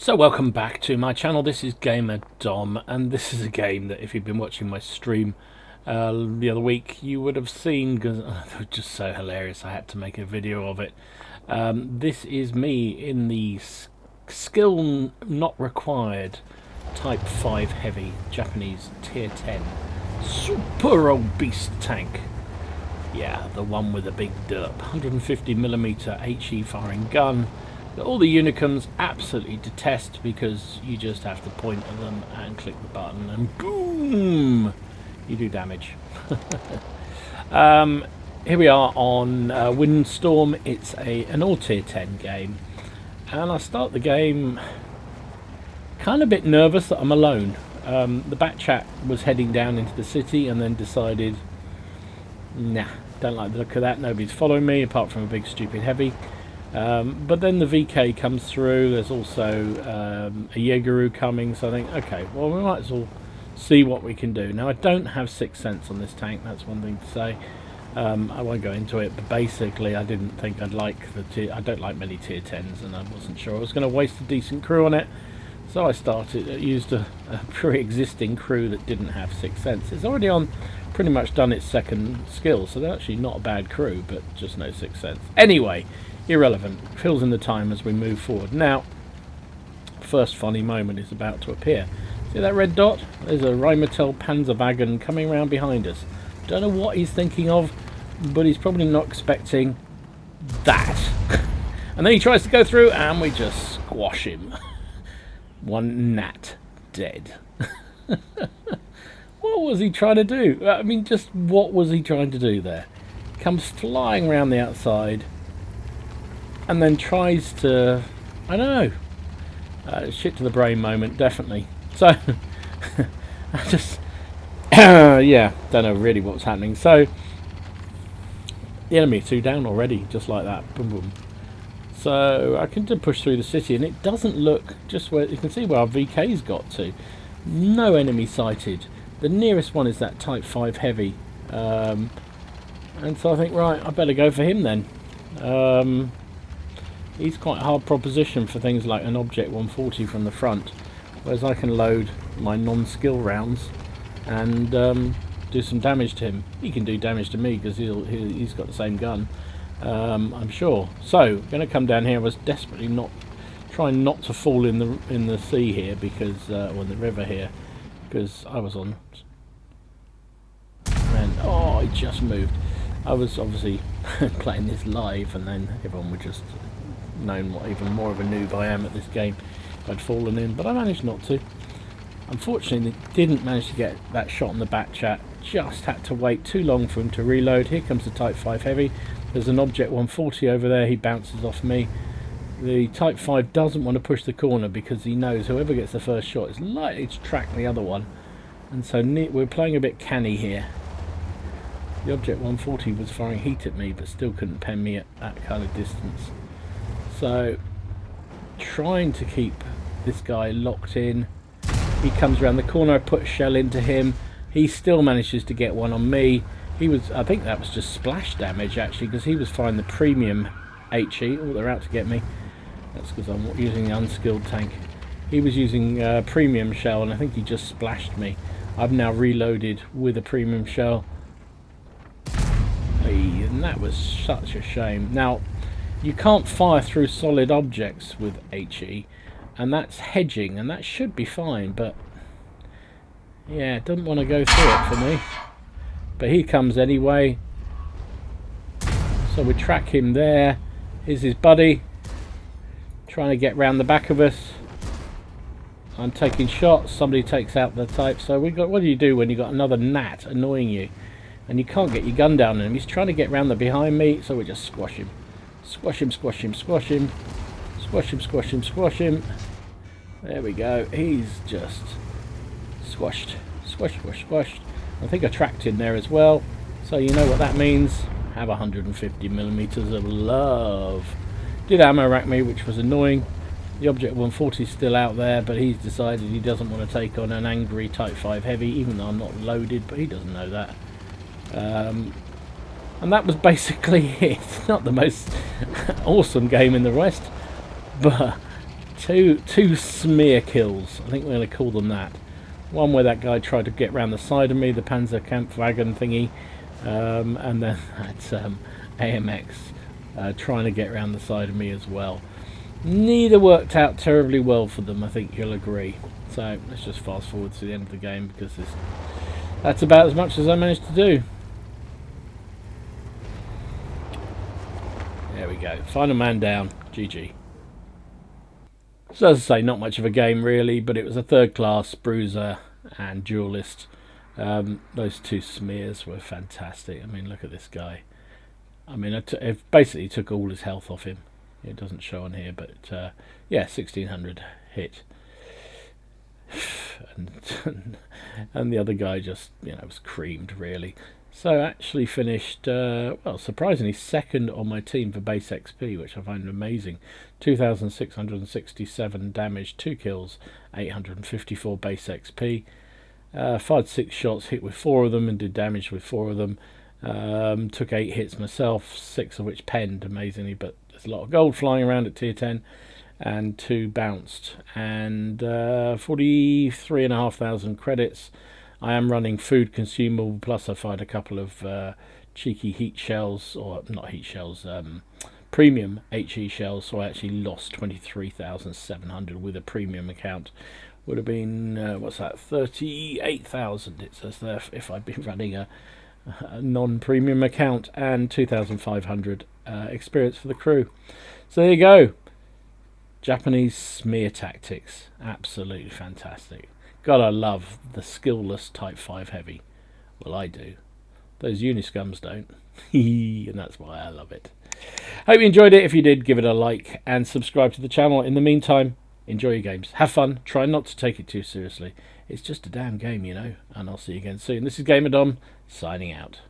So welcome back to my channel. This is Gamer Dom, and this is a game that if you've been watching my stream the other week, you would have seen, because it was just so hilarious I had to make a video of it. This is me in the skill not required type 5 heavy Japanese tier 10 super obese tank. Yeah, the one with the big derp 150mm HE firing gun that all the Unicums absolutely detest, because you just have to point at them and click the button and boom, you do damage. Here we are on Windstorm. It's an all tier 10 game, and I start the game kind of a bit nervous that I'm alone. The back chat was heading down into the city and then decided, nah, don't like the look of that, nobody's following me apart from a big stupid heavy. But then the VK comes through. There's also a Jaegeru coming, so I think, okay, well, we might as well see what we can do. Now, I don't have 6th Sense on this tank, that's one thing to say. I won't go into it, but basically I didn't think I'd like the tier. I don't like many tier 10s, and I wasn't sure I was going to waste a decent crew on it, so I used a pre-existing crew that didn't have 6th Sense. It's already on, pretty much done its second skill, so they're actually not a bad crew, but just no 6th Sense. Anyway, irrelevant. Fills in the time as we move forward. Now, first funny moment is about to appear. See that red dot? There's a Rheinmetall Panzerwagen coming around behind us. Don't know what he's thinking of, but he's probably not expecting that. And then he tries to go through, and we just squash him. One gnat dead. What was he trying to do? I mean, just what was he trying to do there? Comes flying around the outside, and then tries to, I don't know, shit to the brain moment, definitely. So, I just, yeah, don't know really what's happening. So, the enemy 2 down already, just like that, boom boom. So, I can push through the city, and it doesn't look, just where, you can see where our VK's got to. No enemy sighted. The nearest one is that Type 5 Heavy. And so I think, right, I better go for him then. He's quite a hard proposition for things like an Object 140 from the front, whereas I can load my non-skill rounds and do some damage to him. He can do damage to me because he's got the same gun, I'm sure. So, going to come down here. I was desperately trying not to fall in the sea here, because or in the river here, because I was on. And oh, it just moved. I was obviously playing this live, and then everyone would just known what even more of a noob I am at this game if I'd fallen in, but I managed not to. Unfortunately, didn't manage to get that shot on the back chat. Just had to wait too long for him to reload. Here comes the Type 5 Heavy. There's an Object 140 over there. He bounces off me. The Type 5 doesn't want to push the corner because he knows whoever gets the first shot is likely to track the other one, and so we're playing a bit canny here. The Object 140 was firing heat at me, but still couldn't pen me at that kind of distance. So, trying to keep this guy locked in. He comes around the corner, I put a shell into him. He still manages to get one on me. He was, I think that was just splash damage actually, because he was firing the premium HE. Oh, they're out to get me. That's because I'm using the unskilled tank. He was using premium shell, and I think he just splashed me. I've now reloaded with a premium shell. And that was such a shame. Now, you can't fire through solid objects with HE, and that's hedging, and that should be fine, but yeah, it doesn't want to go through it for me. But he comes anyway, so we track him there. Here's his buddy trying to get round the back of us. I'm taking shots. Somebody takes out the Type. So we got, what do you do when you got another gnat annoying you and you can't get your gun down on him? He's trying to get round the behind me, so we just squash him. Squash him, squash him, squash him. Squash him, squash him, squash him. There we go. He's just squashed. Squash, squash, squashed. I think I tracked him there as well. So you know what that means. Have 150mm of love. Did ammo rack me, which was annoying. The Object 140 is still out there, but he's decided he doesn't want to take on an angry Type 5 Heavy, even though I'm not loaded, but he doesn't know that. And that was basically it. It's not the most awesome game in the West, but two smear kills. I think we're going to call them that. One where that guy tried to get round the side of me, the Panzerkampfwagen thingy, and then that's AMX trying to get around the side of me as well. Neither worked out terribly well for them, I think you'll agree. So let's just fast forward to the end of the game, because that's about as much as I managed to do. There we go. Final man down. GG. So as I say, not much of a game really, but it was a third class bruiser and duelist. Those two smears were fantastic. I mean, look at this guy. I mean, it basically took all his health off him. It doesn't show on here, but yeah, 1600 hit. And the other guy just, was creamed really. So actually finished, well, surprisingly second on my team for base XP, which I find amazing. 2,667 damage, 2 kills, 854 base XP. Fired 6 shots, hit with 4 of them, and did damage with 4 of them. Took 8 hits myself, 6 of which penned, amazingly, but there's a lot of gold flying around at tier 10, and 2 bounced, and 43,500 credits. I am running food consumable, plus I fired a couple of cheeky heat shells, or not heat shells, premium HE shells, so I actually lost 23,700 with a premium account. Would have been, what's that, 38,000 it says there, if I'd been running a non-premium account, and 2,500 experience for the crew. So there you go. Japanese smear tactics, absolutely fantastic. God, I love the skillless Type 5 heavy. Well, I do. Those Uniscums don't. And that's why I love it. Hope you enjoyed it. If you did, give it a like and subscribe to the channel. In the meantime, enjoy your games. Have fun. Try not to take it too seriously. It's just a damn game, and I'll see you again soon. This is GamerDom, signing out.